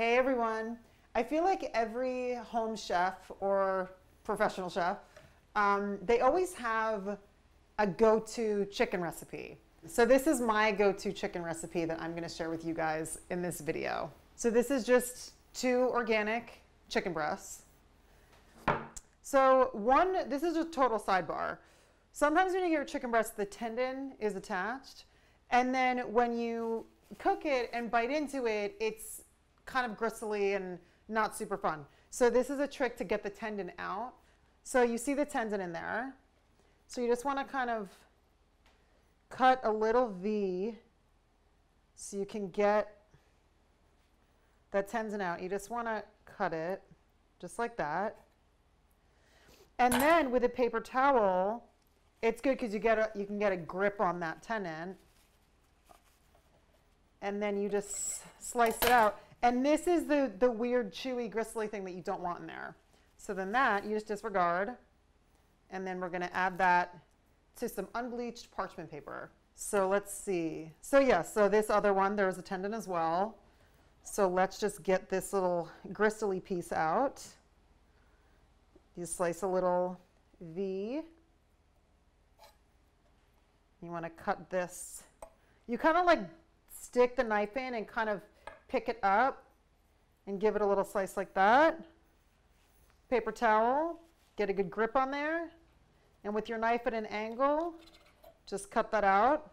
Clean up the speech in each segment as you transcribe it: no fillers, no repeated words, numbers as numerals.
Hey everyone. I feel like every home chef or professional chef, they always have a go-to chicken recipe. So this is my go-to chicken recipe that I'm going to share with you guys in this video. So this is just 2 organic chicken breasts. So this is a total sidebar. Sometimes when you get your chicken breast, the tendon is attached. And then when you cook it and bite into it, it's kind of gristly and not super fun. So this is a trick to get the tendon out. So you see the tendon in there. So you just want to kind of cut a little V so you can get that tendon out. You just want to cut it just like that. And then with a paper towel, it's good because you can get a grip on that tendon. And then you just slice it out. And this is the weird, chewy, gristly thing that you don't want in there. So then that, you just disregard. And then we're going to add that to some unbleached parchment paper. So let's see. So yeah, so this other one, there's a tendon as well. So let's just get this little gristly piece out. You slice a little V. You want to cut this. You kind of like stick the knife in and kind of pick it up and give it a little slice like that. Paper towel, get a good grip on there. And with your knife at an angle, just cut that out.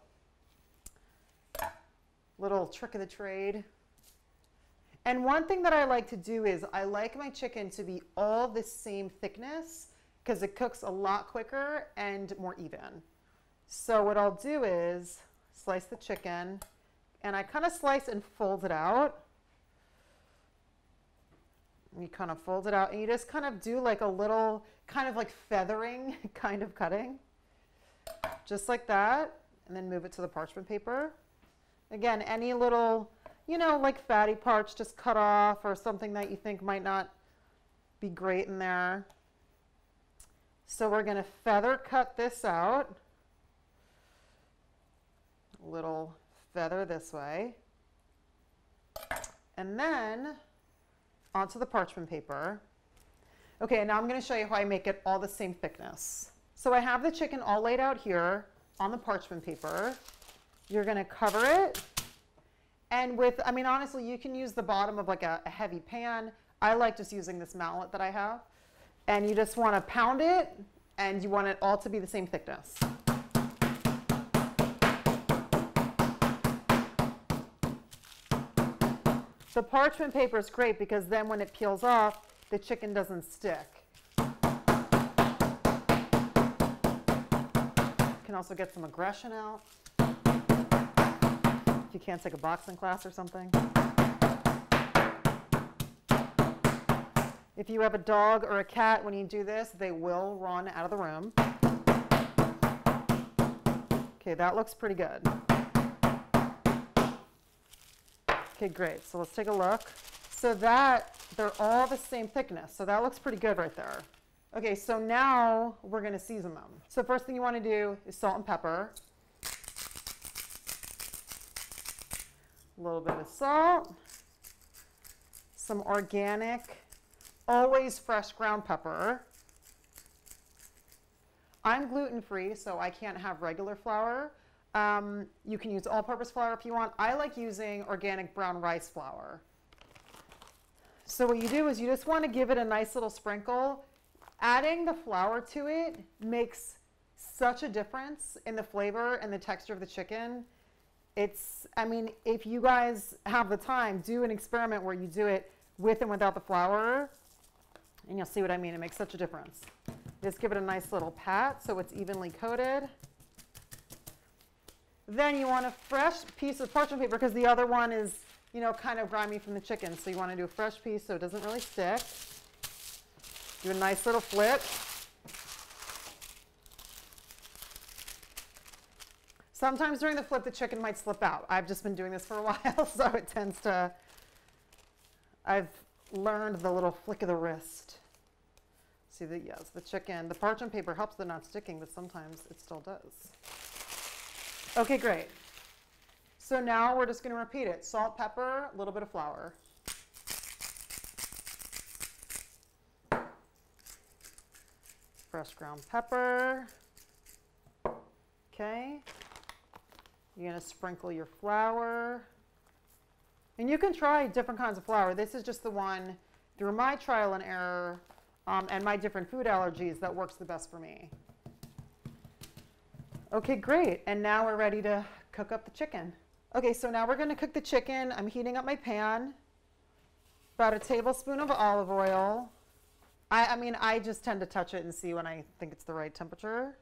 Little trick of the trade. And one thing that I like to do is I like my chicken to be all the same thickness because it cooks a lot quicker and more even. So what I'll do is slice the chicken, and I kind of slice and fold it out. You kind of fold it out, and you just kind of do like a little kind of like feathering kind of cutting. Just like that, and then move it to the parchment paper. Again, any little, like fatty parts, just cut off, or something that you think might not be great in there. So we're going to feather cut this out. A little feather this way. And then onto the parchment paper. Okay, now I'm going to show you how I make it all the same thickness. So I have the chicken all laid out here on the parchment paper. You're going to cover it. And honestly, you can use the bottom of like a heavy pan. I like just using this mallet that I have. And you just want to pound it, and you want it all to be the same thickness. The parchment paper is great because then when it peels off, the chicken doesn't stick. You can also get some aggression out if you can't take a boxing class or something. If you have a dog or a cat, when you do this, they will run out of the room. Okay, that looks pretty good. Okay, great. So let's take a look. So they're all the same thickness. So that looks pretty good right there. Okay, so now we're going to season them. So first thing you want to do is salt and pepper. A little bit of salt. Some organic, always fresh ground pepper. I'm gluten-free, so I can't have regular flour. You can use all-purpose flour if you want. I like using organic brown rice flour. So what you do is you just want to give it a nice little sprinkle. Adding the flour to it makes such a difference in the flavor and the texture of the chicken. If you guys have the time, do an experiment where you do it with and without the flour, and you'll see what I mean. It makes such a difference. Just give it a nice little pat so it's evenly coated. Then you want a fresh piece of parchment paper because the other one is, kind of grimy from the chicken. So you want to do a fresh piece so it doesn't really stick. Do a nice little flip. Sometimes during the flip, the chicken might slip out. I've just been doing this for a while, so it tends to, I've learned the little flick of the wrist. See, the chicken, the parchment paper helps with not sticking, but sometimes it still does. Okay, great. So now we're just going to repeat it. Salt, pepper, a little bit of flour. fresh ground pepper. Okay. You're going to sprinkle your flour. And you can try different kinds of flour. This is just the one through my trial and error and my different food allergies that works the best for me. Okay, great. And now we're ready to cook up the chicken. Okay, so now we're going to cook the chicken. I'm heating up my pan. About a tablespoon of olive oil. I mean, I just tend to touch it and see when I think it's the right temperature.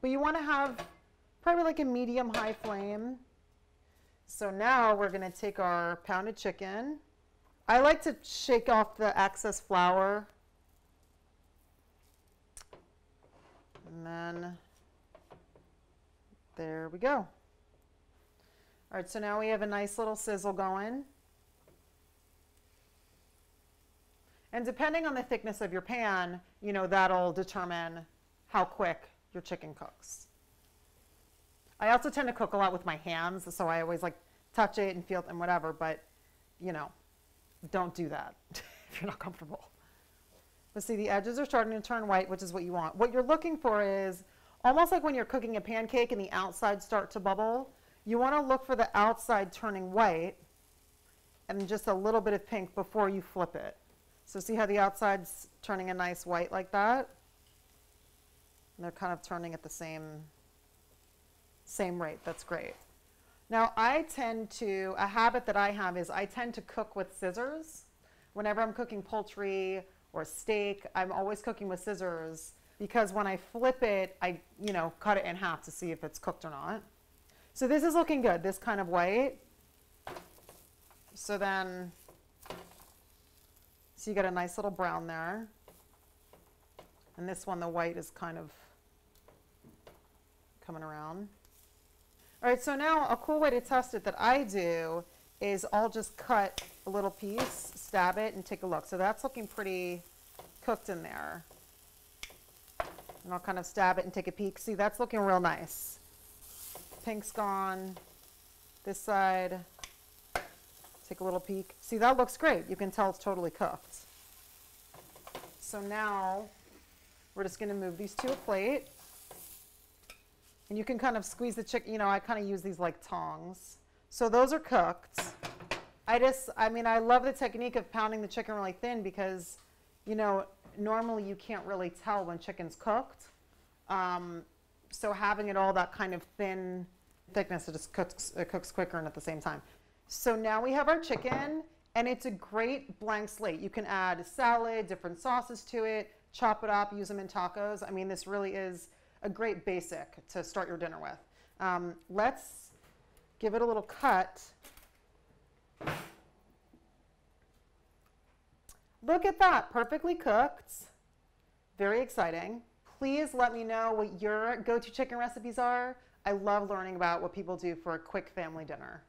But you want to have probably like a medium-high flame. So now we're going to take our pounded chicken. I like to shake off the excess flour. And then there we go. All right, so now we have a nice little sizzle going. And depending on the thickness of your pan, you know, that'll determine how quick your chicken cooks. I also tend to cook a lot with my hands, so I always like touch it and feel it and whatever, but you know, don't do that if you're not comfortable. But see, the edges are starting to turn white, which is what you want. What you're looking for is almost like when you're cooking a pancake and the outside start to bubble, you want to look for the outside turning white and just a little bit of pink before you flip it. So see how the outside's turning a nice white like that? And they're kind of turning at the same rate. That's great. Now a habit that I have is I tend to cook with scissors. Whenever I'm cooking poultry or steak, I'm always cooking with scissors because when I flip it, I, you know, cut it in half to see if it's cooked or not. So this is looking good, this kind of white. So then, so you got a nice little brown there. And this one, the white is kind of coming around. All right, so now a cool way to test it that I do is I'll just cut a little piece, stab it, and take a look. So that's looking pretty cooked in there. And I'll kind of stab it and take a peek. See, that's looking real nice. Pink's gone. This side, take a little peek. See, that looks great. You can tell it's totally cooked. So now we're just going to move these to a plate. And you can kind of squeeze the chicken, you know, I kind of use these like tongs. So those are cooked. I mean, I love the technique of pounding the chicken really thin because, you know, normally you can't really tell when chicken's cooked. So having it all that kind of thin thickness, it cooks quicker and at the same time. So now we have our chicken and it's a great blank slate. You can add salad, different sauces to it, chop it up, use them in tacos. I mean, this really is a great basic to start your dinner with. Let's give it a little cut. Look at that, perfectly cooked. Very exciting. Please let me know what your go-to chicken recipes are. I love learning about what people do for a quick family dinner.